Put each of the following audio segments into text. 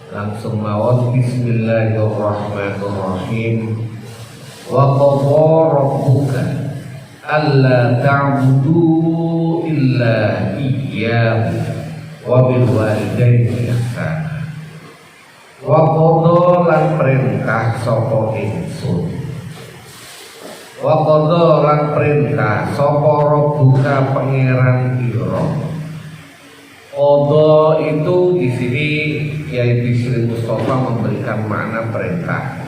Langsung mawon bismillahirrahmanirrahim. Wa qadha rabbuka alla ta'budu illa iyyahu wa bil walidayni ihsana. Wa qadha lan perintah sapa ingsun. Wa qadha lan perintah sapa rabbuka pangeran ira. Qadha itu di sini Kiai Bisri Mustafa memberikan makna perintah.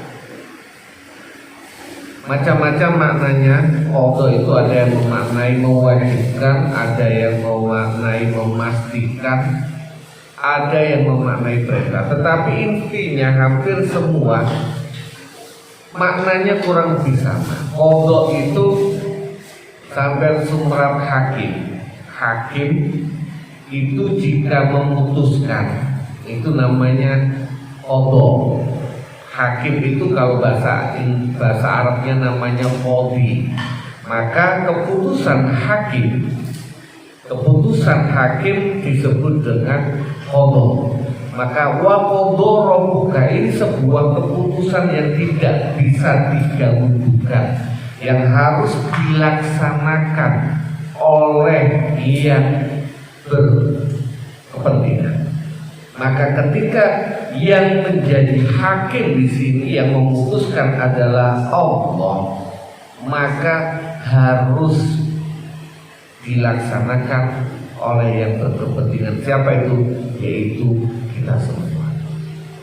Macam-macam maknanya. Qadha itu ada yang memaknai mewajibkan, ada yang memaknai memastikan, ada yang memaknai perintah. Tetapi intinya hampir semua maknanya kurang lebih sama. Qadha itu sampai sumrat hakim. Hakim itu jika memutuskan, itu namanya qadha. Hakim itu kalau bahasa Arabnya namanya qadhi. Maka keputusan hakim disebut dengan qadha. Maka wa qadha rabbuka ini sebuah keputusan yang tidak bisa digabungkan, yang harus dilaksanakan oleh yang berkepentingan. Maka ketika yang menjadi hakim di sini yang memutuskan adalah Allah, maka harus dilaksanakan oleh yang berkepentingan. Siapa itu? Yaitu kita semua.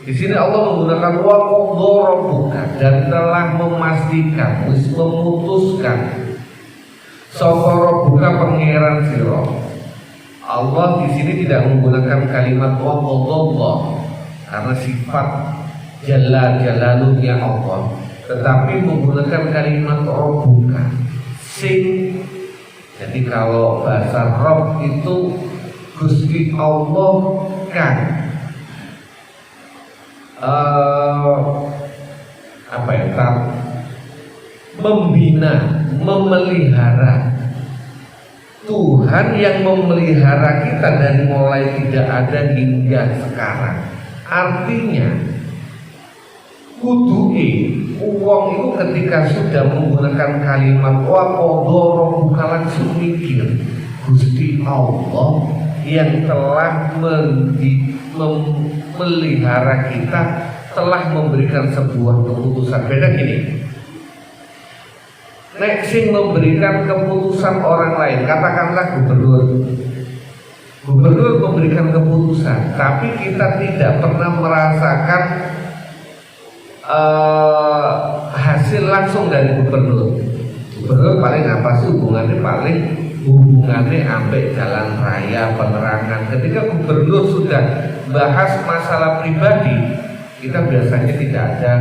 Di sini Allah menggunakan wa qadha rabbuka dan telah memastikan, memutuskan sapa rabbuka pangeran sira. Allah di sini tidak menggunakan kalimat wa qadha karena sifat jalalunya Allah, tetapi menggunakan kalimat rabbuka sing. Jadi kalau bahasa Rabb itu Gusti Allah kan membina, memelihara. Tuhan yang memelihara kita dari mulai tidak ada hingga sekarang. Artinya kuduke uang itu ketika sudah menggunakan kalimat wa qadha rabbuka langsung mikir Gusti Allah yang telah memelihara kita, telah memberikan sebuah keputusan. Beda gini, nek sing memberikan keputusan orang lain, katakanlah gubernur memberikan keputusan, tapi kita tidak pernah merasakan hasil langsung dari gubernur. Gubernur paling apa sih hubungannya? Paling hubungannya ambek jalan raya, penerangan. Ketika gubernur sudah bahas masalah pribadi, kita biasanya tidak ada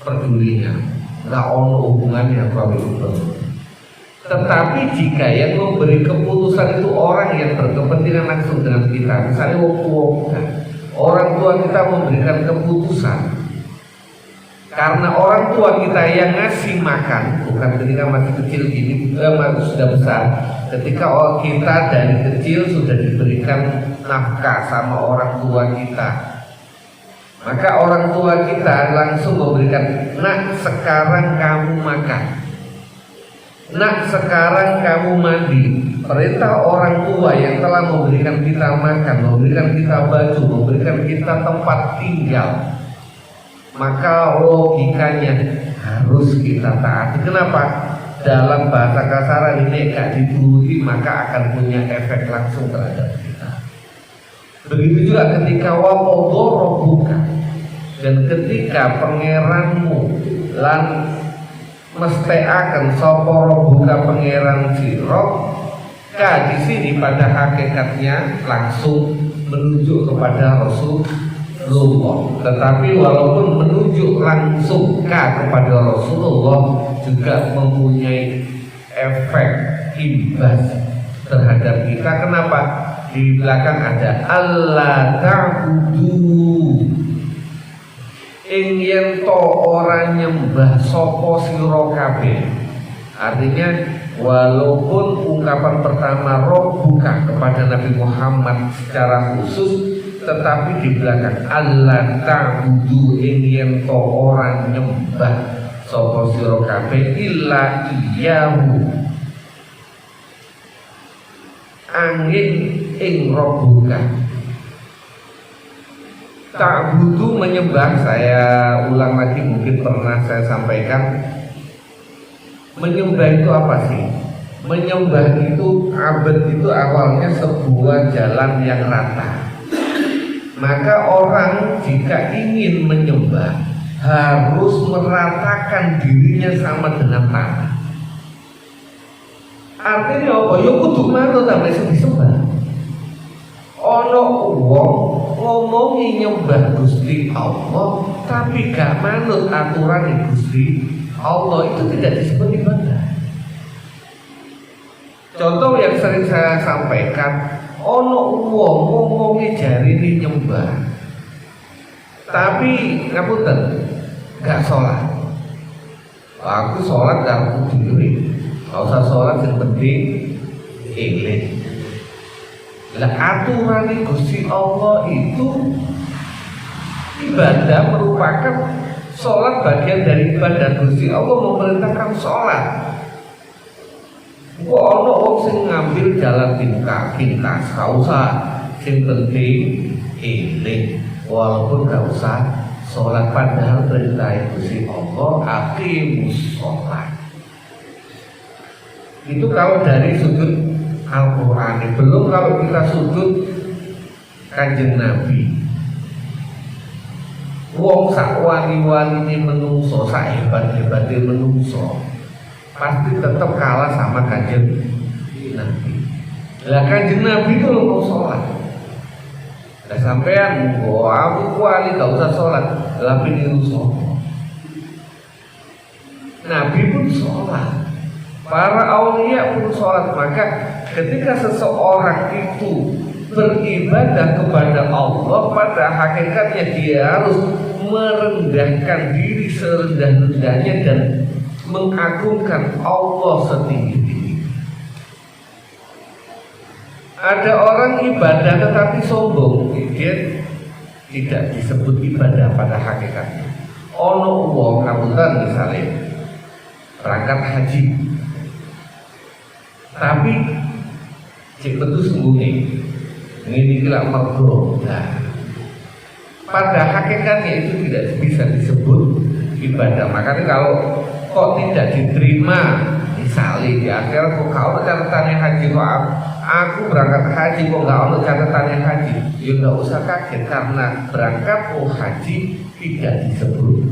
pedulinya, nggak ono hubungannya kalau itu. Tetapi jika yang memberi keputusan itu orang yang berkepentingan langsung dengan kita, misalnya orang tua kita memberikan keputusan, karena orang tua kita yang ngasih makan, bukan ketika masih kecil gini, sudah besar. Ketika kita dari kecil sudah diberikan nafkah sama orang tua kita, maka orang tua kita langsung memberikan, nak sekarang kamu makan, nak sekarang kamu mandi. Perintah orang tua yang telah memberikan kita makan, memberikan kita baju, memberikan kita tempat tinggal, maka logikanya harus kita taati. Kenapa? Dalam bahasa kasaran ini gak dituruti maka akan punya efek langsung terhadap kita. Begitu juga ketika wa qadha rabbuka, dan ketika pangeranmu lan mestekaken sapa rabbuka pangeran sira, ka di sini pada hakikatnya langsung menunjuk kepada Rasulullah. Tetapi walaupun menunjuk langsung kepada Rasulullah juga mempunyai efek imbas terhadap kita. Kenapa? Di belakang ada Allah ta'budu ing yen to ora nyembah sapa sira kabeh. Artinya walaupun ungkapan pertama Rabbuka kepada Nabi Muhammad secara khusus tetapi di belakang Allah ta'budu ing to orang nyembah sapa sira kabeh illa iyyahu angin ing robbuka. Ta'budu menyembah, saya ulang lagi mungkin pernah saya sampaikan. Menyembah itu apa sih? Menyembah itu, abad itu awalnya sebuah jalan yang rata. Maka orang jika ingin menyembah harus meratakan dirinya sama dengan tanah. Artinya apa? Ya kudu manut sampai disembah. Ono wong ngomongi nyembah Gusti Allah tapi gak manut aturan Gusti Allah, itu tidak disebut ibadah. Contoh yang sering saya sampaikan, ono wong ngomongi jari ini nyembah tapi ngapunten gak sholat. Aku sholat gak kudu diri, gak usah sholat yang penting ikhlas. Lah aturan Gusti Allah itu ibadah, merupakan sholat bagian dari ibadah. Gusti Allah memerintahkan sholat. Kok ono wong sing ngambil jalan pintas, gak usah, sing penting ikhlas. Walaupun gak usah sholat, padahal perintah Gusti Allah aqimus sholat. Itu kalau dari sudut Al-Quran. Belum kalau kita sudut Kanjeng Nabi. Wong sak wali-wali ini menungso, sak hebat-hebatnya menungso, pasti tetap kalah sama Kanjeng Nabi. Lah Kanjeng Nabi itu mau sholat. Lah sampean, aku wali gak usah sholat, tapi niru sholat. Nabi pun sholat, para aulia pun sholat. Maka ketika seseorang itu beribadah kepada Allah, pada hakikatnya dia harus merendahkan diri serendah-rendahnya dan mengagungkan Allah setinggi-tinggi. Ada orang ibadah tetapi sombong, dia tidak disebut ibadah pada hakikatnya. Ono wong ngapunten misalnya berangkat haji, tapi cek betul sembunyi ini tidak mergo. Nah, pada hakikatnya itu tidak bisa disebut ibadah. Makanya kalau kok tidak diterima, misalnya di akhirat kok gak ada catatannya haji, kok aku berangkat haji kok gak ada catatannya haji, ya gak usah kaget, karena berangkat haji tidak disebut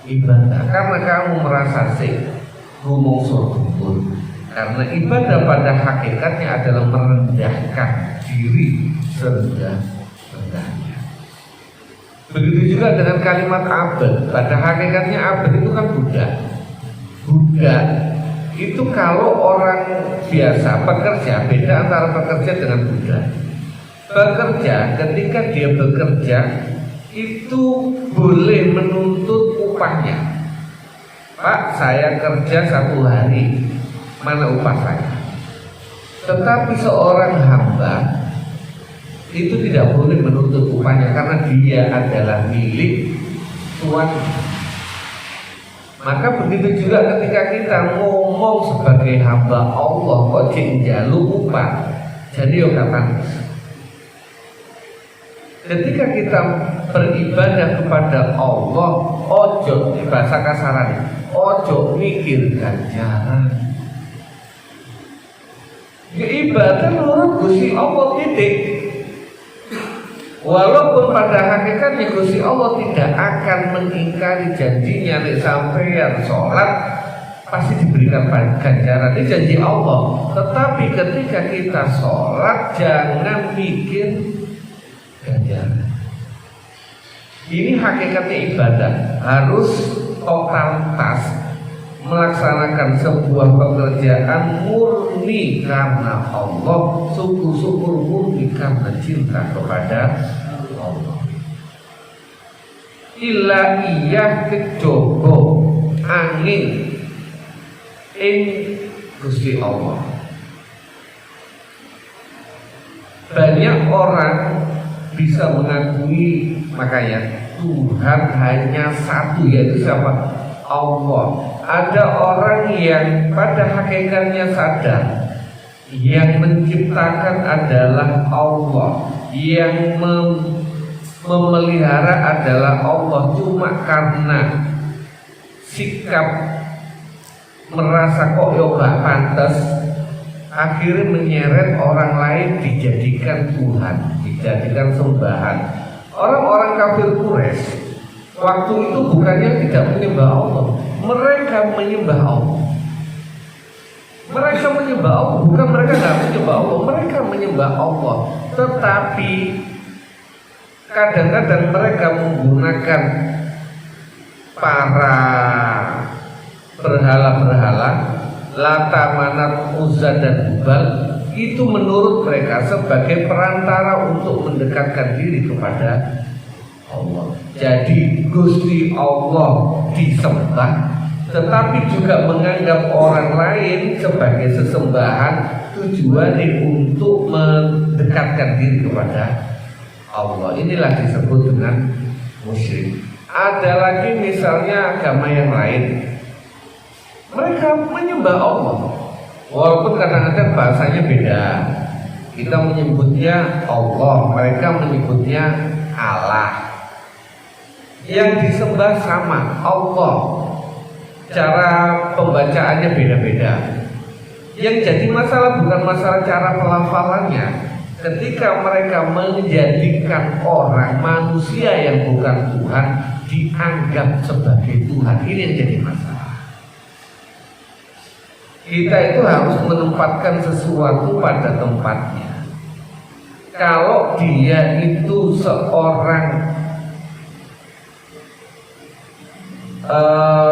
ibadah, karena kamu merasa rumong surga. Karena ibadah pada hakikatnya adalah merendahkan diri serendah-rendahnya. Begitu juga dengan kalimat abad. Pada hakikatnya abad itu kan budak. Budak itu kalau orang biasa pekerja, beda antara pekerja dengan budak. Pekerja, ketika dia bekerja itu boleh menuntut upahnya. Pak, saya kerja 1 hari, mana upah saya? Tetapi seorang hamba itu tidak boleh menuntut upahnya, karena dia adalah milik tuan. Maka begitu juga ketika kita ngomong sebagai hamba Allah kok njaluk upah, jadi yo kapan? Ketika kita beribadah kepada Allah, ojo, di bahasa kasarannya, ojo mikir ganjaran. Ya ibadah menurut Gusti Allah titik. Walaupun pada hakikatnya Gusti Allah tidak akan mengingkari janjinya, nek sampeyan sholat pasti diberikan ganjaran, ini janji Allah. Tetapi ketika kita sholat jangan mikir ganjaran. Ini hakikatnya ibadah, harus totalitas melaksanakan sebuah pekerjaan murni karena Allah, syukur-syukur murni karena cinta kepada Allah. Illa iya kecoba angin ing Gusti Allah. Banyak orang bisa bisa mengakui, makanya Tuhan hanya satu, yaitu siapa? Allah. Ada orang yang pada hakikatnya sadar yang menciptakan adalah Allah, yang memelihara adalah Allah, cuma karena sikap merasa kok yo gak pantas, akhirnya menyeret orang lain dijadikan Tuhan, dijadikan sembahan. Orang-orang kafir Quraisy waktu itu bukannya tidak menyembah Allah, mereka menyembah Allah. Mereka menyembah Allah, bukan mereka nggak menyembah Allah, mereka menyembah Allah. Tetapi kadang-kadang mereka menggunakan para berhala-berhala, Lata, Manat, Uzza dan Hubal, itu menurut mereka sebagai perantara untuk mendekatkan diri kepada Allah. Jadi Gusti Allah disembah, tetapi juga menganggap orang lain sebagai sesembahan, tujuannya untuk mendekatkan diri kepada Allah. Inilah disebut dengan musyrik. Ada lagi misalnya agama yang lain, mereka menyembah Allah, walaupun kadang-kadang bahasanya beda. Kita menyebutnya Allah, mereka menyebutnya Allah. Yang disembah sama Allah, cara pembacaannya beda-beda. Yang jadi masalah bukan masalah cara pelafalannya. Ketika mereka menjadikan orang manusia yang bukan Tuhan dianggap sebagai Tuhan, ini yang jadi masalah. Kita itu harus menempatkan sesuatu pada tempatnya. Kalau dia itu seorang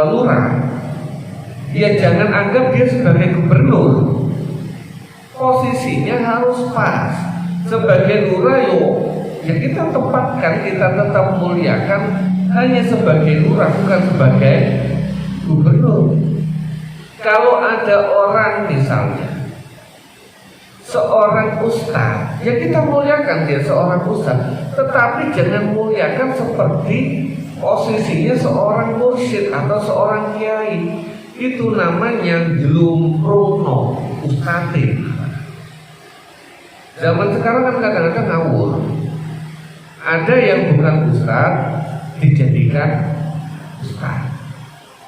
lurah, ya jangan anggap dia sebagai gubernur. Posisinya harus pas. Sebagai lurah ya kita tempatkan, kita tetap muliakan hanya sebagai lurah, bukan sebagai gubernur. Kalau ada orang misalnya seorang ustaz, ya kita muliakan dia seorang ustaz, tetapi jangan muliakan seperti posisinya seorang mursyid atau seorang kiai. Itu namanya jelumprono ustadz. Zaman sekarang kan kadang-kadang ngawur. Ada yang bukan ustadz dijadikan ustadz.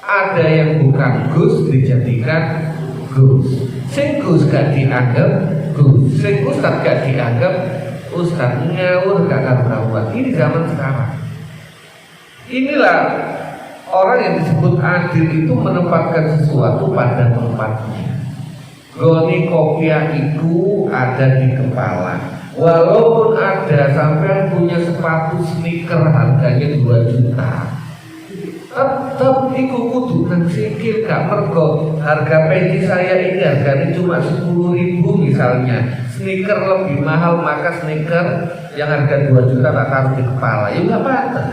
Ada yang bukan gus dijadikan gus. Sing gus gak dianggap gus, sing ustadz gak dianggap ustadz. Ngawur gak karuan. Ini zaman sekarang. Inilah orang yang disebut adil, itu menempatkan sesuatu pada tempatnya. Goni kopiah itu ada di kepala. Walaupun ada sampai punya sepatu sneaker harganya 2 juta, tetap iku kudu nang sikil, gak mergo harga peci saya ini harganya cuma 10.000 misalnya. Sneaker lebih mahal, maka sneaker yang harga 2 juta tak taruh di kepala. Ya gak pantas.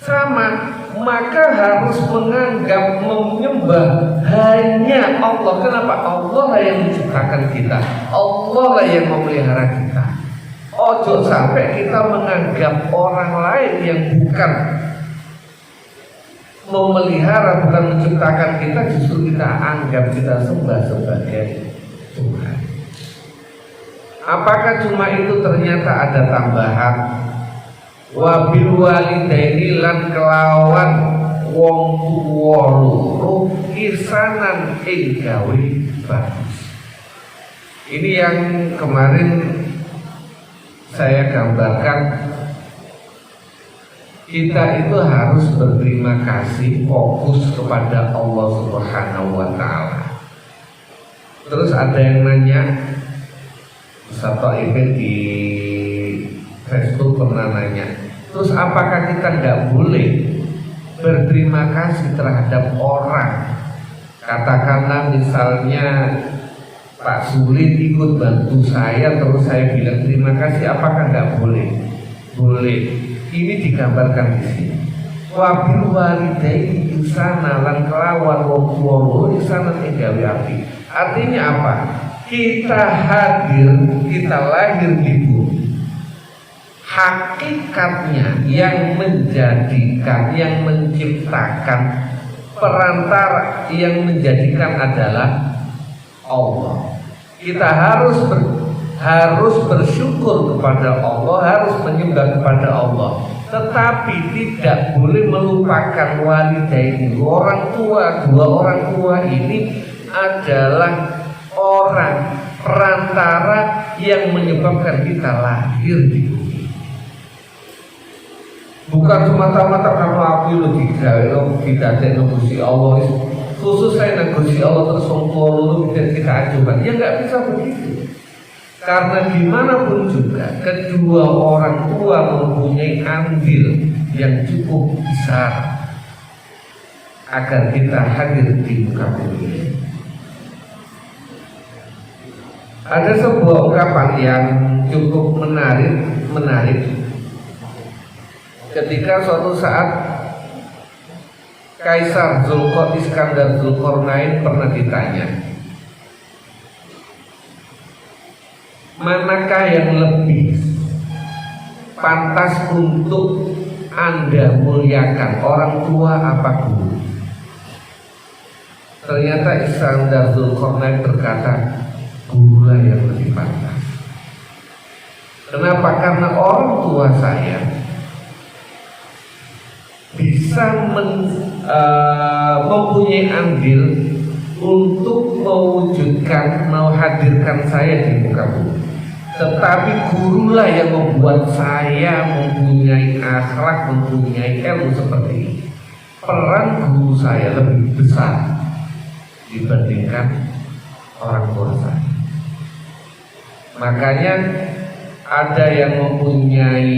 Sama, maka harus menganggap menyembah hanya Allah. Kenapa? Allah lah yang menciptakan kita, Allah lah yang memelihara kita. Ojo sampai kita menganggap orang lain yang bukan memelihara, bukan menciptakan kita, justru kita anggap, kita sembah sebagai Tuhan. Apakah cuma itu? Ternyata ada tambahan. Wabil walidaini lan kelawan wong tuwa loro ihsanan ing gawe bagus. Ini yang kemarin saya gambarkan. Kita itu harus berterima kasih, fokus kepada Allah Subhanahu wa Ta'ala. Terus ada yang nanya, Ustaz Thaib di Facebook pernah nanya, terus apakah kita tidak boleh berterima kasih terhadap orang? Katakanlah misalnya Pak Sulit ikut bantu saya, terus saya bilang terima kasih, apakah tidak boleh? Boleh. Ini digambarkan di sini. Wabil walidaini ihsana lan kelawan wong tuwa loro ihsanan ing gawe apik. Artinya apa? kita hadir, kita lahir di bumi, hakikatnya yang menjadikan, yang menciptakan, perantara yang menjadikan adalah Allah. Kita harus bersyukur kepada Allah, harus menyembah kepada Allah, tetapi tidak boleh melupakan walidaini. Orang tua, dua orang tua ini adalah orang perantara yang menyebabkan kita lahir di bumi. Bukan semata-mata karena aku logika, tidak ada negosi Allah, khusus saya negosi Allah terus orang tua lu tidak kita ajukan. Ya nggak bisa begitu. Karena dimanapun juga kedua orang tua mempunyai andil yang cukup besar agar kita hadir di muka bumi. Ada sebuah ungkapan yang cukup menarik ketika suatu saat Kaisar Iskandar Zulkarnain pernah ditanya, manakah yang lebih pantas untuk Anda muliakan, orang tua apa guru? Ternyata Iskandar Zulkarnain berkata, gurulah yang lebih pantas. Kenapa? Karena orang tua saya bisa mempunyai andil untuk mewujudkan, menghadirkan saya di muka bumi. Tetapi gurulah yang membuat saya mempunyai akhlak, mempunyai ilmu seperti ini. Peran guru saya lebih besar dibandingkan orang tua saya. Makanya ada yang mempunyai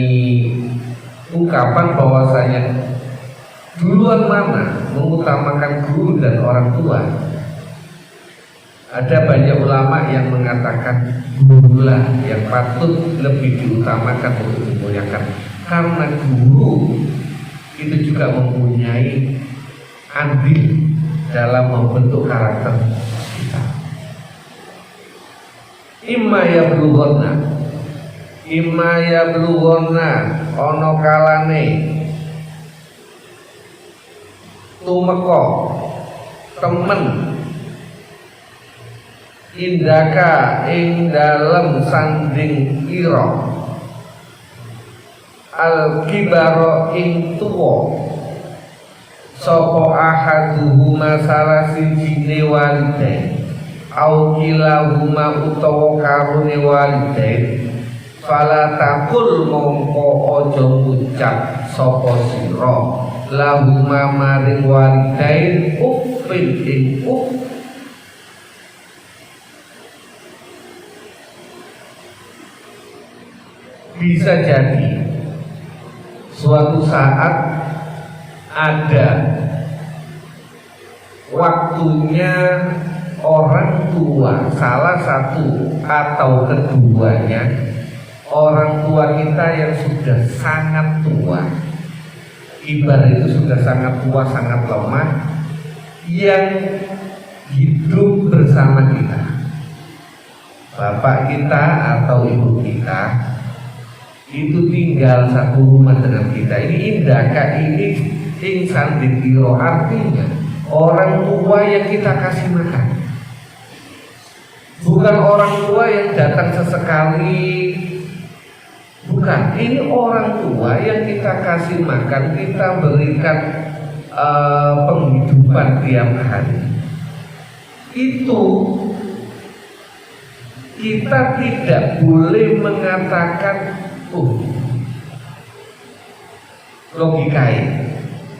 ungkapan bahwasanya duluan mana mengutamakan guru dan orang tua. Ada banyak ulama yang mengatakan gurulah yang patut lebih diutamakan untuk dimuliakan, karena guru itu juga mempunyai andil dalam membentuk karakter kita. Imma ya blughonna ono kalane tumeka temen indaka ing dalem sanding ira al kibaro ing tuwa sapa ahaduhuma salah sijine walidain au kilahuma utawa karone walidain fala takul mongko aja ngucap sapa sira lahuma maring walidain uffin ing uff. Bisa jadi suatu saat ada waktunya orang tua, salah satu atau keduanya orang tua kita yang sudah sangat tua, ibarat itu sudah sangat tua, sangat lemah, yang hidup bersama kita, bapak kita atau ibu kita itu tinggal satu rumah dengan kita. Ini indaka, ini insan dikiro, artinya orang tua yang kita kasih makan, bukan orang tua yang datang sesekali, bukan. Ini orang tua yang kita kasih makan, kita berikan penghidupan tiap hari. Itu kita tidak boleh mengatakan logikanya,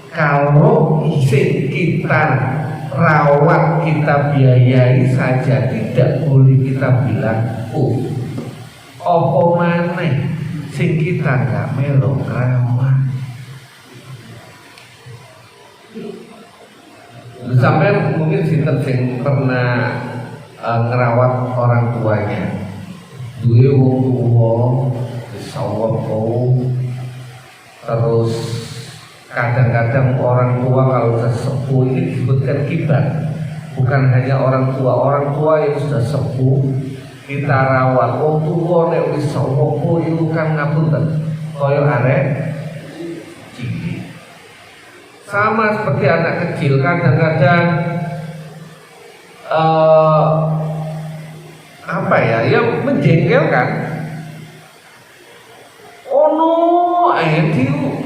kalau sing kita rawat, kita biayai saja, tidak boleh kita bilang opo maneh sing kita gak melo rawat. Sampai mungkin sinten sing pernah ngerawat orang tuanya, duwe wong tuwa terus kadang-kadang orang tua kalau sudah sepuh ini disebutkan kibat, bukan hanya orang tua yang sudah sepuh kita rawat. Wong tuwa nek wis opo iku kan ngapunten kaya arek cilik. Sama seperti anak kecil, kadang-kadang apa ya, yang menjengkelkan.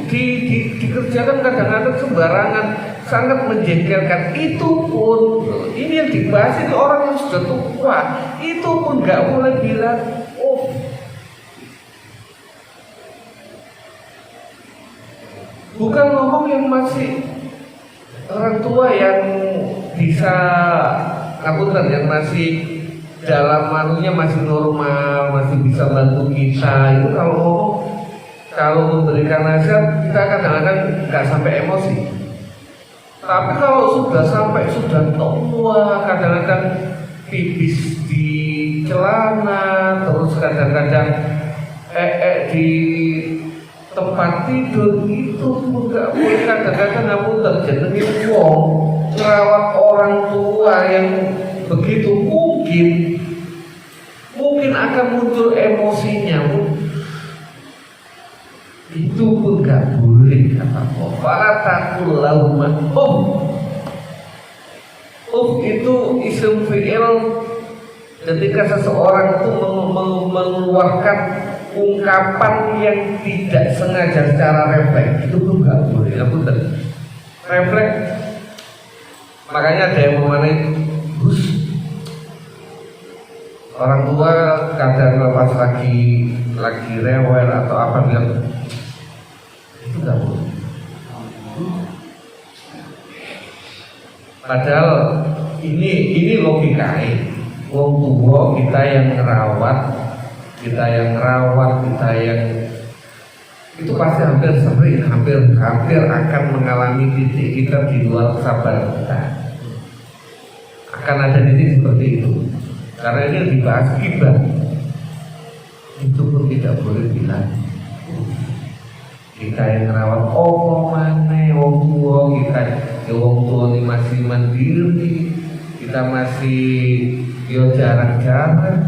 Dikerjakan kadang-kadang sembarangan, sangat menjengkelkan. Itu pun, ini yang dibahas ini orang yang sudah tua, itu pun nggak boleh bilang oh. Bukan ngomong yang masih orang tua yang bisa ngapunten, yang masih dalam manunya masih normal, masih bisa bantu kita. Itu kalau memberikan nasihat kita kadang-kadang nggak sampai emosi. Tapi kalau sudah sampai sudah tua, kadang-kadang pipis di celana, terus kadang-kadang di tempat tidur, itu pun nggak boleh. Kadang-kadang namun terjadi wong merawat orang tua yang begitu mungkin akan muncul emosinya. Itu pun gak boleh, kata Allah. Fala taqul lahuma itu isim fi'il ketika seseorang itu mengeluarkan ungkapan yang tidak sengaja secara refleks. Itu pun gak boleh. Refleks. Makanya ada yang memanai orang tua kadang pas lagi rewel atau apa bilang itu nggak boleh. Padahal ini logikanya. Wong tua kita yang ngerawat, kita yang itu pasti hampir sering, hampir akan mengalami titik kita di luar kesabaran kita. Akan ada titik seperti itu. Karena ini dibahas ghibah. Itu pun tidak boleh bilang. Kita yang ngerawat maneh wong tua kita, wong tua ini masih mandiri, kita masih jarang-jarang.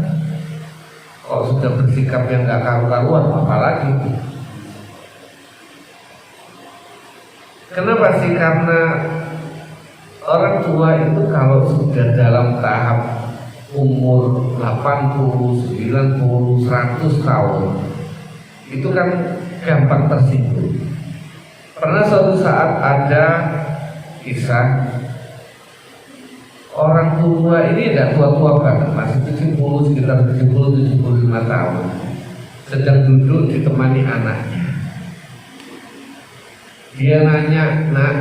Kok sudah bersikap yang gak karu-karuan, apalagi. Kenapa sih? Karena orang tua itu kalau sudah dalam tahap umur 80, 90, 100 tahun itu kan gampang tersinggung. Pernah suatu saat ada kisah orang tua ini tidak tua-tua banget, masih 70, sekitar 70-75 tahun, sedang duduk ditemani anaknya. Dia nanya, "Nak,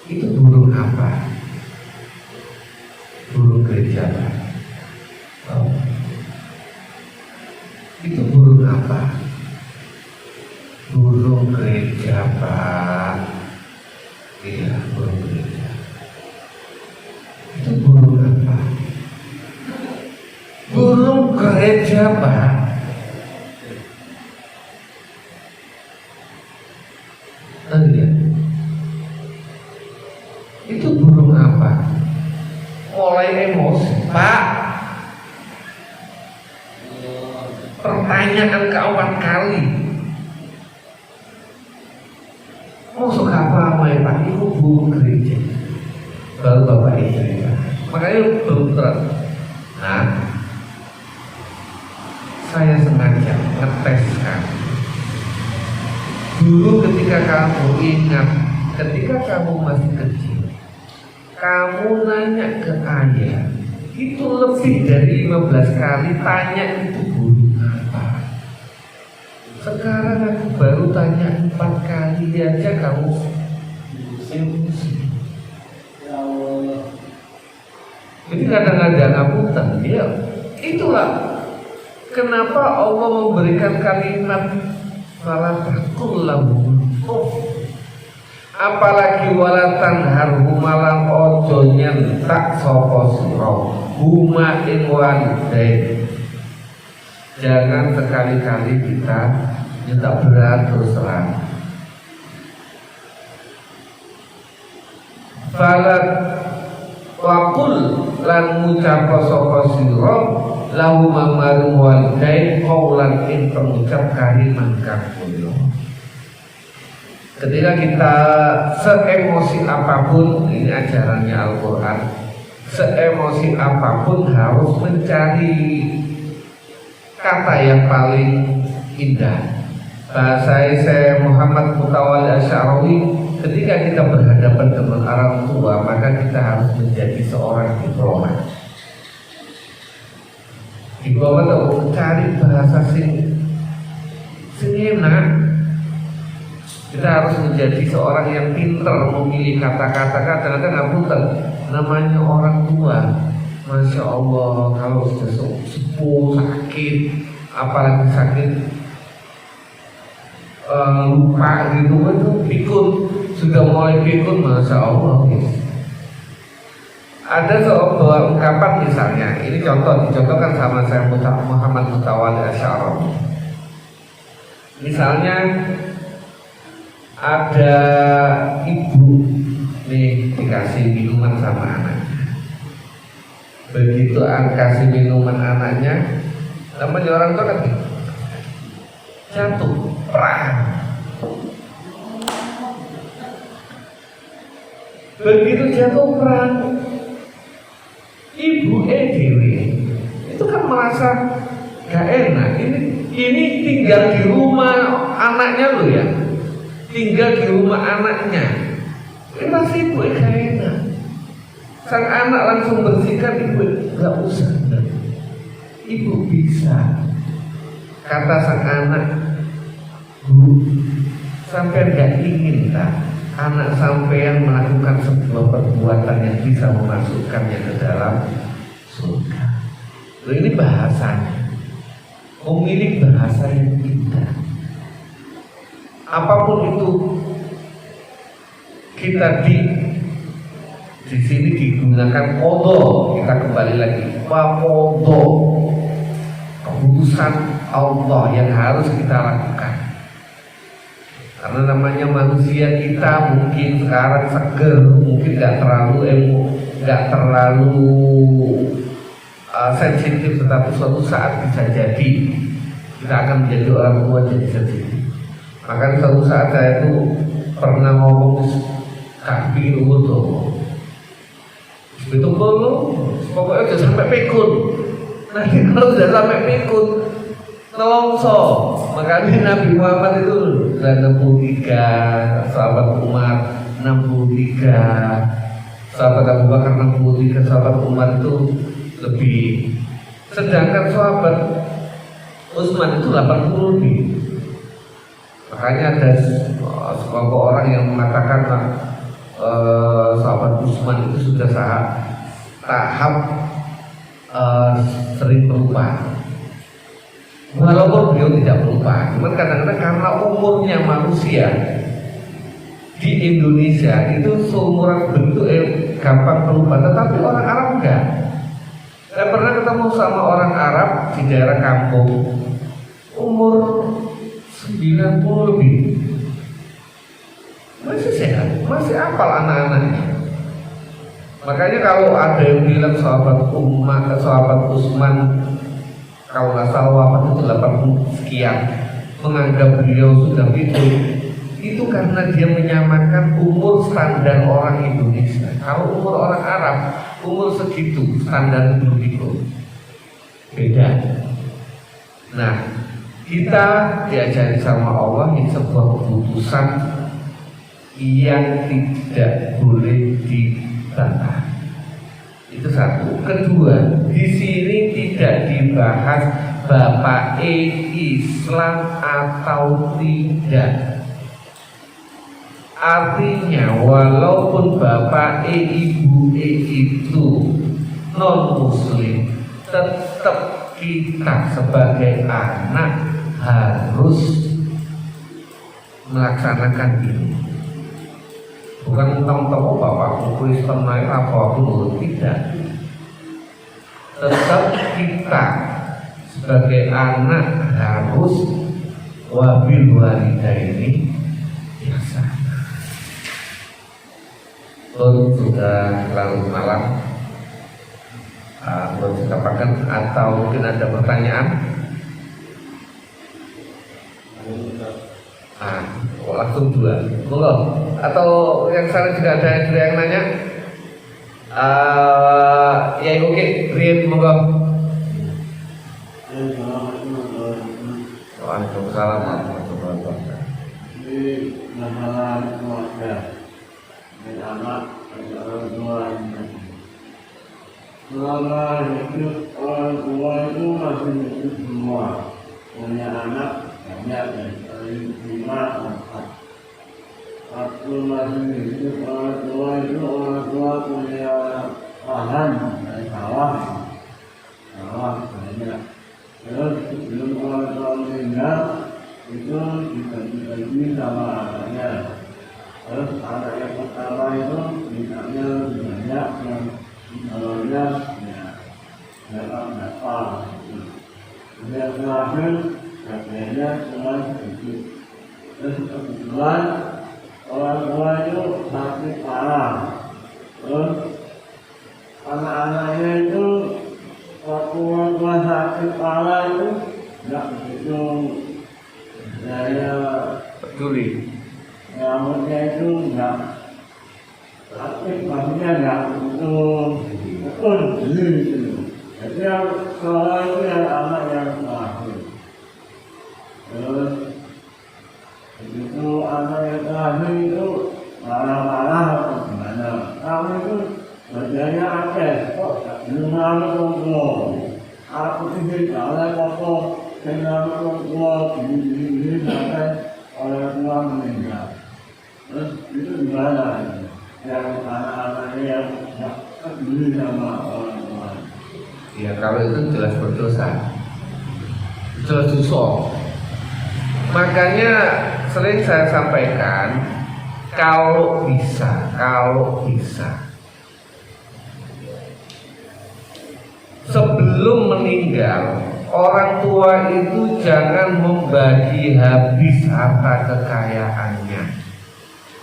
itu burung apa?" "Burung gereja, Pak." "Oh, itu burung apa?" "Burung gereja, Pak." "Iya, burung gereja." "Itu burung apa?" "Burung gereja, Pak." "Iya, itu burung apa?" Mulai emosi, "Pak, pertanyaan keempat kali. Masuk apa ya Pak? Itu burung gereja." Baru bapak ini, makanya belum terang. Nah, saya sengaja ngeteskan. Dulu ketika kamu ingat, ketika kamu masih kecil, kamu nanya ke ayah, itu lebih dari 15 kali tanya itu burung apa. Sekarang aku baru tanya 4 kali aja kamu emosi. Jadi kadang-kadang ngapunten ya. Itulah kenapa Allah memberikan kalimat fala taqul lahum. Apalagi walatan harhumalang ojo nyentak sapa sira huma ing walidain. Jangan sekali-kali kita nyentak berat terus terang. Falat wakul lan ngucap sapa sira lahu mamarung walidain qaulan ing pengucap kaliman kang mulya. Ketika kita seemosi apapun, ini ajarannya Al-Quran, seemosi apapun harus mencari kata yang paling indah. Bahasa saya Muhammad Mutawalli Asy'arawi, ketika kita berhadapan dengan orang tua, maka kita harus menjadi seorang diplomat. Diplomat itu mencari bahasa sing enak. Kita harus menjadi seorang yang pintar memilih kata-kata. Kadang-kadang ngapunten, namanya orang tua, Masya Allah, kalau sudah sepuh, sakit, apalagi sakit lupa gitu, itu pikun, sudah mulai pikun, Masya Allah. Ada sebuah ungkapan misalnya, ini dicontohkan sama saya Muhammad Mutawalli Asy'arawi. Misalnya ada ibu nih dikasih minuman sama anaknya. Begitu kasih minuman anaknya, namanya orang tua kan jatuh perang. Begitu jatuh perang, ibu dewi itu kan merasa gak enak. Ini tinggal di rumah anaknya loh ya, tinggal di rumah anaknya. Ini masih ibu gak enak. Sang anak langsung bersihkan, ibu gak usah. Ibu bisa. Kata sang anak, Bu, sampai gak ingin tak anak sampean melakukan sebuah perbuatan yang bisa memasukkannya ke dalam surga. Ini bahasanya, memilih bahasa yang indah. Apapun itu, kita di sini digunakan qadha. Kita kembali lagi, qadha, keputusan Allah yang harus kita lakukan. Karena namanya manusia, kita mungkin sekarang seger, mungkin nggak terlalu sensitif, tetapi suatu saat bisa jadi kita akan menjadi orang tua jadi sensitif. Makanya suatu saat saya itu pernah ngomong kaki umur tuh, itu pokoknya udah sampai pikun. Nanti kalau sudah sampai pikun, nelongso. Makanya Nabi Muhammad itu 63, sahabat Umar 63, sahabat Abu Bakar 63, sahabat Umar itu lebih. Sedangkan sahabat Utsman itu 80 lebih. Makanya ada sekelompok orang yang mengatakan sahabat Utsman itu sudah tahap sering berubah. Walaupun beliau tidak berubah, cuman kadang-kadang karena umurnya manusia di Indonesia itu seumuran bentuk gampang berubah, tetapi orang Arab enggak. Saya pernah ketemu sama orang Arab di daerah kampung, umur 90 lebih, masih sehat, masih hafal anak-anaknya. Makanya kalau ada yang bilang sahabat Utsman kalau nggak salah wafat itu 80 sekian, menganggap beliau sudah itu karena dia menyamakan umur standar orang Indonesia. Kalau umur orang Arab, umur segitu standar belum itu beda. Nah, kita diajari sama Allah ini sebuah keputusan yang tidak boleh dibantah. Itu satu. Kedua, di sini tidak dibahas bapak Islam atau tidak. Artinya walaupun bapak ibu itu non muslim, tetap kita sebagai anak harus melaksanakan ini. Bukan tentang bapak Kristen lain apapun, tidak. Tetap kita sebagai anak harus wabil walidaini ihsan. Sudah larut malam, Belum dikatakan atau mungkin ada pertanyaan? Langsung dua, monggo. Atau yang sana juga ada yang nanya? Ya oke, Rian monggo. Waalaikumsalam warahmatullahi wabarakatuh. Di masalah keluarga, dan anak, dan orang tua, selama hidup orang tua itu masih hidup semua, punya anak banyak dan paling 5-4. Waktu masih hidup orang tua itu orang tua punya lahan dari sawah banyak. Terus sebelum orang tua meninggal itu dibagi-bagi sama anaknya. Terus anak yang pertama itu mintanya banyak, yang calonnya berapa. Yang terakhir bagiannya cuma sedikit. Terus kebetulan orang tua itu sakit parah. Terus anak-anaknya itu waktu orang tua sakit parah itu nggak begitu saya peduli. rambutnya itu nggak aktif, maksudnya nggak begitu betul gitu. Jadi yang sekolah itu yang anak yang terakhir. Terus begitu anak yang terakhir itu marah-marah atau gimana? Kamu itu kerjanya akeh, kok belum ada kontrol. Aku sih jalan kok dengan kontrol ini sampai orang tua meninggal. Terus itu gimana? Yang anak-anaknya yang nggak peduli sama orang tua. Ya kalau itu jelas berdosa, jelas dosa. Makanya sering saya sampaikan, kalau bisa sebelum meninggal orang tua itu jangan membagi habis harta kekayaannya.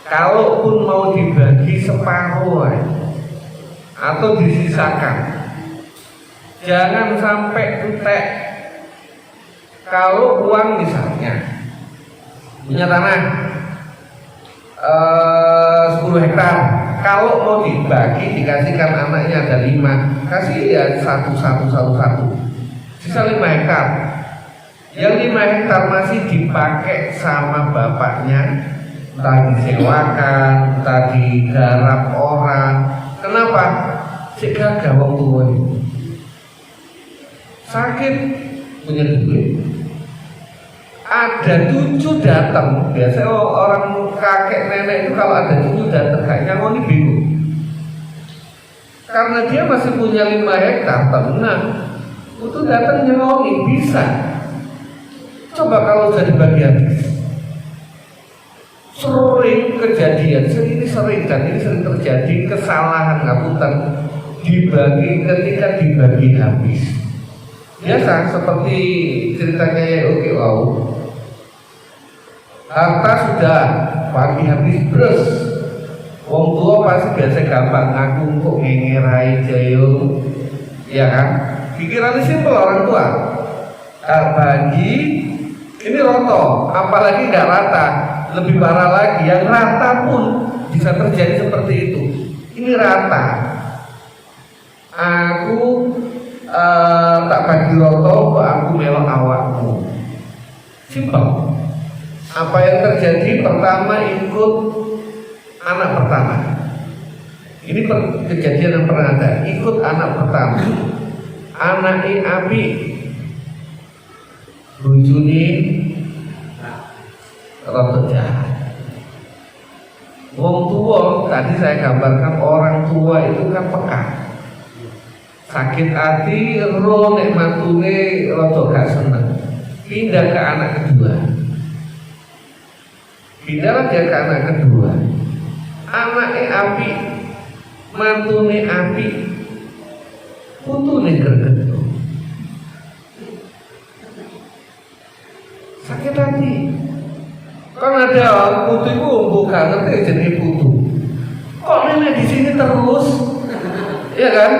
Kalaupun mau dibagi separuh atau disisakan, jangan sampai entek. Kalau uang misalnya punya tanah 10 hektar, kalau mau dibagi dikasihkan anaknya ada 5, kasih ya satu, sisa 5 hektar. Yang 5 hektar masih dipakai sama bapaknya, entah disewakan, entah digarap orang. Kenapa? Cek gagah wong tua itu sakit punya duit, ada cucu datang. Biasanya orang kakek nenek itu kalau ada cucu datang kayaknya mau bingung, karena dia masih punya 5 hektar tenang, itu datang nyelongi bisa. Coba kalau jadi bagian sering kejadian, ini sering terjadi kesalahan ngapunten dibagi ketika dibagi habis. Biasa seperti ceritanya ya oke wow, harta sudah bagi habis terus. Wong tua pasti biasa gampang ngaku kok ngerai jayo, ya kan? Pikirannya simpel orang tua. Bagi ini roto, apalagi nggak rata, lebih parah lagi. Yang rata pun bisa terjadi seperti itu. Ini rata. Aku tak bagi roto, aku melok awakmu. Simpel. Apa yang terjadi? Pertama ikut anak pertama. Ini kejadian yang pernah ada. Ikut anak pertama. Anaknya api, bujuni roto jahat. Wong tua tadi saya gambarkan, orang tua itu kan peka. Sakit hati, roh nek mantune roto gak seneng, pindah ke anak kedua. Pindahlah dia ke anak kedua. Anaknya api, mantune api, putune greget. Sakit hati. Kan ada putu itu bukan ngerti jenis putu. Kok nenek di sini terus? Iya kan?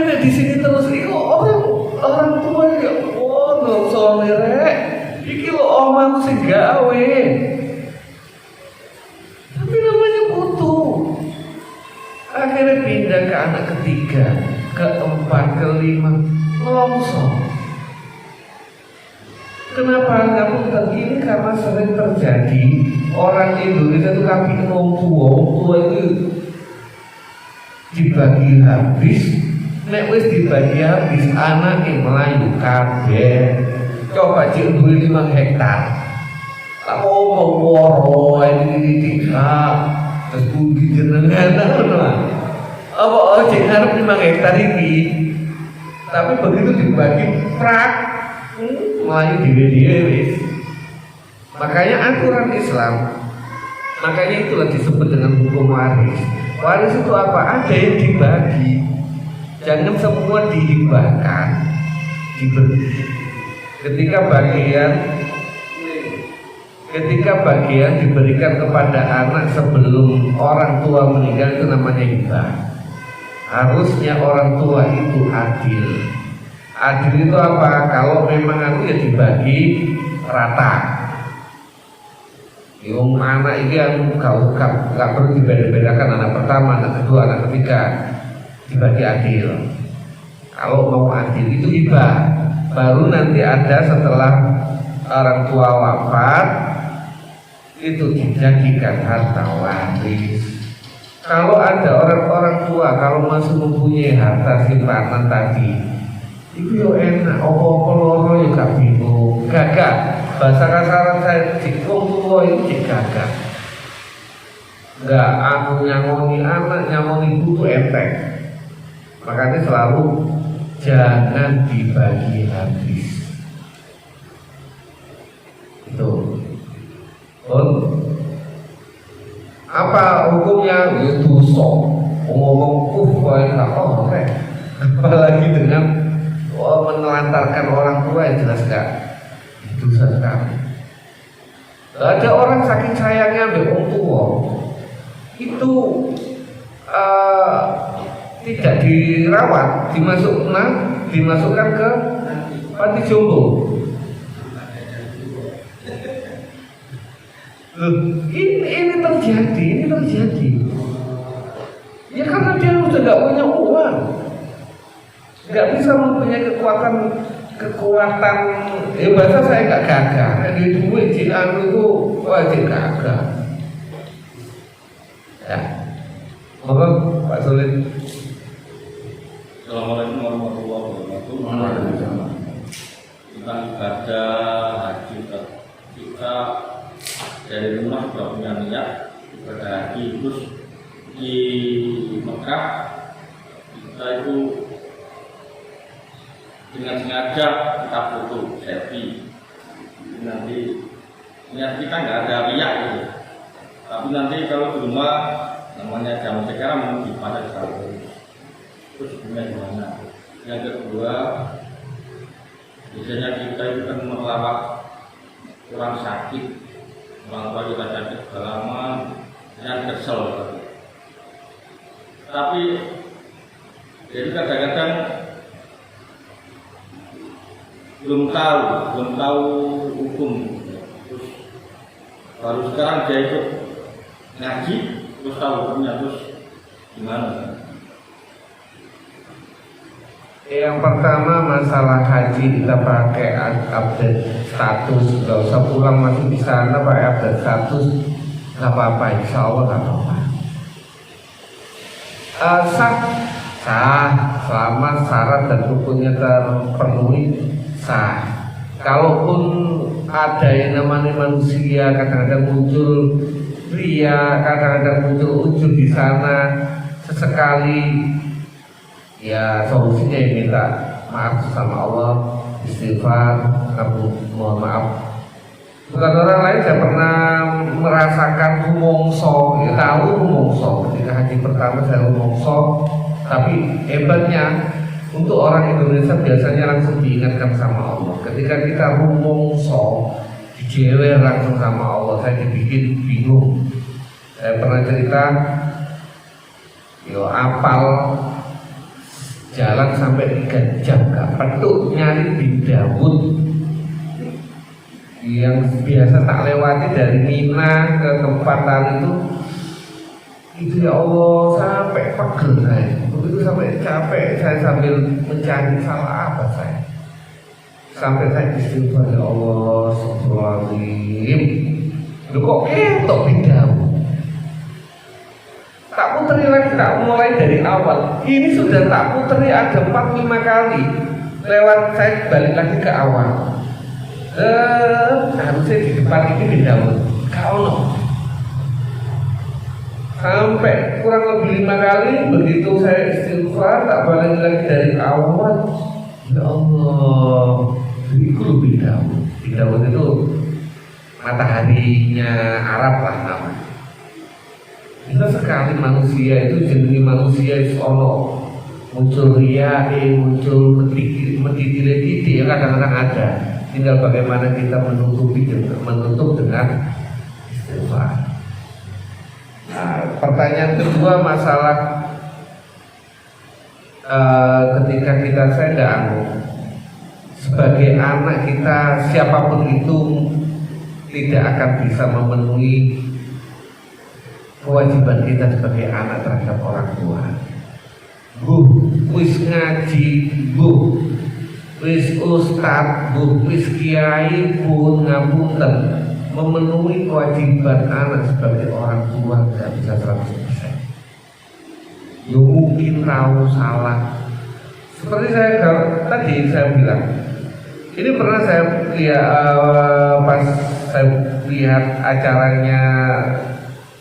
mulai di sini terus itu orang tua ya, oh nongso merek, iki lo omahku sing gawe. Tapi namanya butuh. Akhirnya pindah ke anak ketiga, keempat, kelima, nongso. Kenapa nggak punten? Ini karena sering terjadi orang Indonesia itu kaki wong tua itu dibagi habis, nek wis dibagi habis anak yang melayu kabeh. Coba cek duwe 5 hektar. Tak mau woro ini tiga terus budi jenengan apa cek ngarep 5 hektar ini. Tapi begitu dibagi prak melayu dhewe-dhewe. Makanya aturan Islam, makanya itulah disebut dengan hukum waris. Waris itu apa? Ada yang dibagi, jangan semua dihibahkan, diberi. Ketika bagian diberikan kepada anak sebelum orang tua meninggal itu namanya hibah. Harusnya orang tua itu adil. Adil itu apa? Kalau memang aku ya dibagi rata. Yung anak ini yang gak perlu dibeda-bedakan, anak pertama, anak kedua, anak ketiga, dibagi adil. Kalau mau adil itu hibah. Baru nanti ada setelah orang tua wafat itu dijadikan harta waris. Kalau ada orang tua kalau masih mempunyai harta simpanan tadi, itu yo enak, apa-apa loro yo gak bingung, gagah. Bahasa kasaran saya wong tua itu gagah. Enggak aku nyangoni anak, nyangoni ibu itu enteng. Makanya selalu jangan dibagi habis. Itu. Apa hukumnya? Itu ngomong kok enggak oleh. Apalagi dengan menelantarkan orang tua yang jelas enggak dosa sekali. Ada orang saking sayangnya ambil orang tua itu tidak dirawat, dimasukkan ke panti jompo. Loh, ini terjadi. Ya karena dia sudah nggak punya uang, nggak bisa mempunyai kekuatan. Bahasa saya nggak gagah. Di duit jian itu wajib gagah. Ya, mohon Pak Sulit. Assalamualaikum warahmatullahi wabarakatuh. Tentang ibadah haji, kita dari rumah sudah punya niat ibadah haji, terus di Mekah kita itu dengan sengaja kita foto selfie. Nanti niat kita nggak ada riak gitu. Tapi nanti kalau di rumah namanya zaman sekarang mungkin pada sekali. Terus gimana? Yang kedua, biasanya kita itu kan melawat orang sakit, orang tua kita sakit lama, yang kesel. Tapi jadi kadang-kadang belum tahu hukum. Terus baru sekarang dia ikut ngaji, terus tahu hukumnya, terus gimana? Yang pertama masalah haji kita pakai update status, nggak usah pulang masih di sana pakai update status, nggak apa-apa, insya Allah nggak apa-apa. Sah selama syarat dan rukunnya terpenuhi sah. Kalaupun ada yang namanya manusia kadang-kadang muncul ria, kadang-kadang muncul ujub di sana sesekali. Ya solusinya ya minta maaf sama Allah, istighfar, mohon maaf. Bukan orang lain, saya pernah merasakan rumongso, ya tahu rumongso. Ketika haji pertama saya rumongso, tapi hebatnya untuk orang Indonesia biasanya langsung diingatkan sama Allah. Ketika kita rumongso, dijewer langsung sama Allah, saya dibikin bingung. Saya pernah cerita, yo apal jalan sampai 3 jam gak petuk nyari bidawut yang biasa tak lewati dari Mina ke tempatan itu ya Allah sampai pegel saya. Begitu sampai capek saya sambil mencari salah apa saya. Sampai saya istighfar, ya Allah, astagfirullahaladzim. Lu kok ketok bidawut? Tak puteri lagi, tak mulai dari awal. Ini sudah tak puteri ada 4-5 kali. Lewat saya balik lagi ke awal. Harusnya di depan ini bidawut. Kau sampai kurang lebih 5 kali. Begitu saya istighfar, tak balik lagi dari awal. Ya Allah, itu bidawut. Bidawut itu mataharinya Arab lah namanya. Bisa sekali manusia itu jenis manusia itu ono muncul ria, muncul mediti ya kadang-kadang ada. Tinggal bagaimana kita menutup dengan istighfar. Nah, pertanyaan kedua masalah ketika kita sedang sebagai anak kita siapapun itu tidak akan bisa memenuhi kewajiban kita sebagai anak terhadap orang tua. Wis ngaji, wis ustad, wis kiai pun ngapunten memenuhi kewajiban anak sebagai orang tua tidak bisa 100%. Ya mungkin tahu salah. Seperti tadi saya bilang, ini pernah saya lihat pas saya lihat acaranya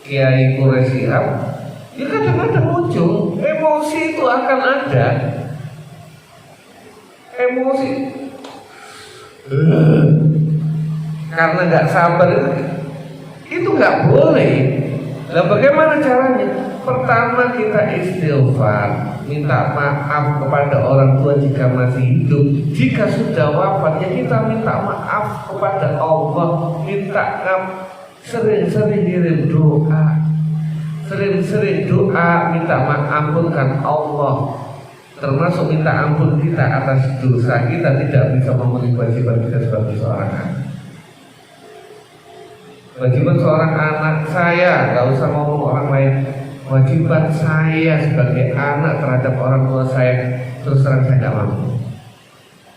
Kiai Quraisy Shihab, ya kadang-kadang muncul emosi itu akan ada, emosi karena nggak sabar itu nggak boleh. Nah bagaimana caranya? Pertama kita istighfar, minta maaf kepada orang tua jika masih hidup. Jika sudah wafat ya kita minta maaf kepada Allah, minta sering-sering kirim doa, sering-sering doa minta mengampunkan Allah, termasuk minta ampun kita atas dosa kita tidak bisa memenuhi kewajiban kita sebagai seorang anak. Kewajiban seorang anak saya, gak usah ngomong orang lain, kewajiban saya sebagai anak terhadap orang tua saya terus terang saya gak mampu,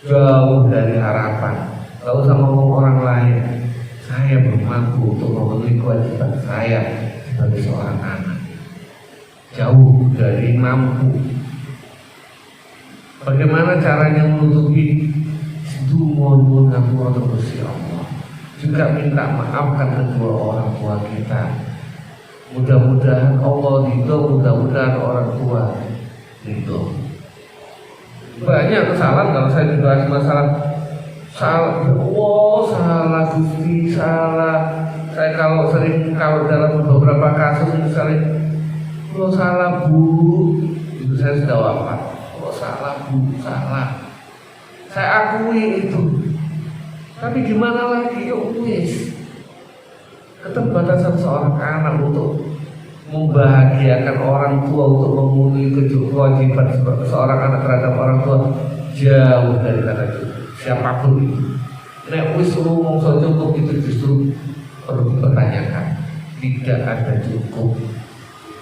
jauh dari harapan. Gak usah ngomong orang lain, saya belum mampu untuk memenuhi kewajiban saya sebagai seorang anak, jauh dari mampu. Bagaimana caranya menutupi? Mohon ngapura terus ya Allah. Juga minta maafkan kedua orang tua kita. Mudah-mudahan Allah ridho, mudah-mudahan orang tua ridho. Banyak kesalahan kalau saya dibahas masalah salah, salah Gusti, salah. Saya kalau dalam beberapa kasus misalnya, salah Bu, itu saya sudah wafat. Salah Bu, salah. Saya akui itu. Tapi gimana lagi? Yuk wis. Keterbatasan seorang anak untuk membahagiakan orang tua, untuk memenuhi kewajiban seorang anak terhadap orang tua jauh dari kata cukup. Siapapun itu, nek wis ngomong soal cukup itu justru perlu dipertanyakan. Tidak ada cukup,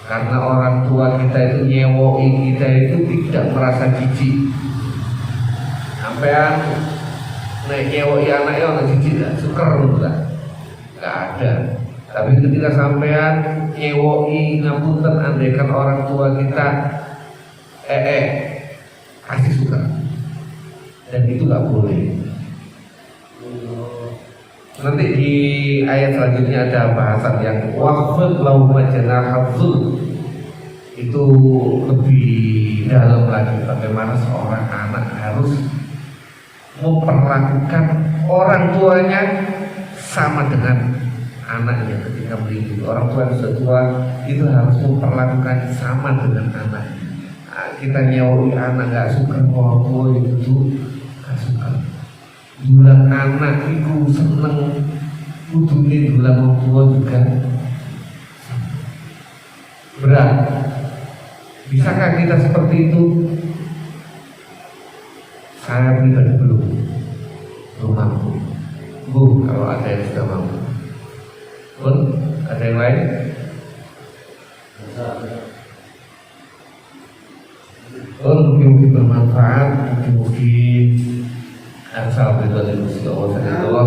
karena orang tua kita itu nyewoi kita itu tidak merasa jijik. Sampean nek nyewoi anaknya orang jijik lah, suker lah, nggak ada. Tapi ketika sampean nyewoi ngapunten andaikan orang tua kita pasti suka, dan itu nggak boleh. Nanti di ayat selanjutnya ada bahasan yang waqfid lahum janaha dzul, itu lebih dalam lagi bagaimana seorang anak harus memperlakukan orang tuanya sama dengan anaknya ketika melindungi. Orang tua yang sudah tua itu harus memperlakukan sama dengan anaknya. Kita nyawai anak nggak suka orang tua itu nggak suka. Dulang anak itu seneng, kudune dulang orang tua juga berat. Bisakah kita seperti itu? Saya pribadi belum mampu. Bu, kalau ada yang sudah mampu. Pun, ada yang lain? Mungkin bermanfaat, mungkin asal dari Allah.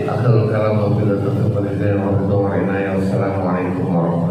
Akhirul kalam wabillahi taufiq wal hidayah. Wassalamualaikum warahmatullahi wabarakatuh.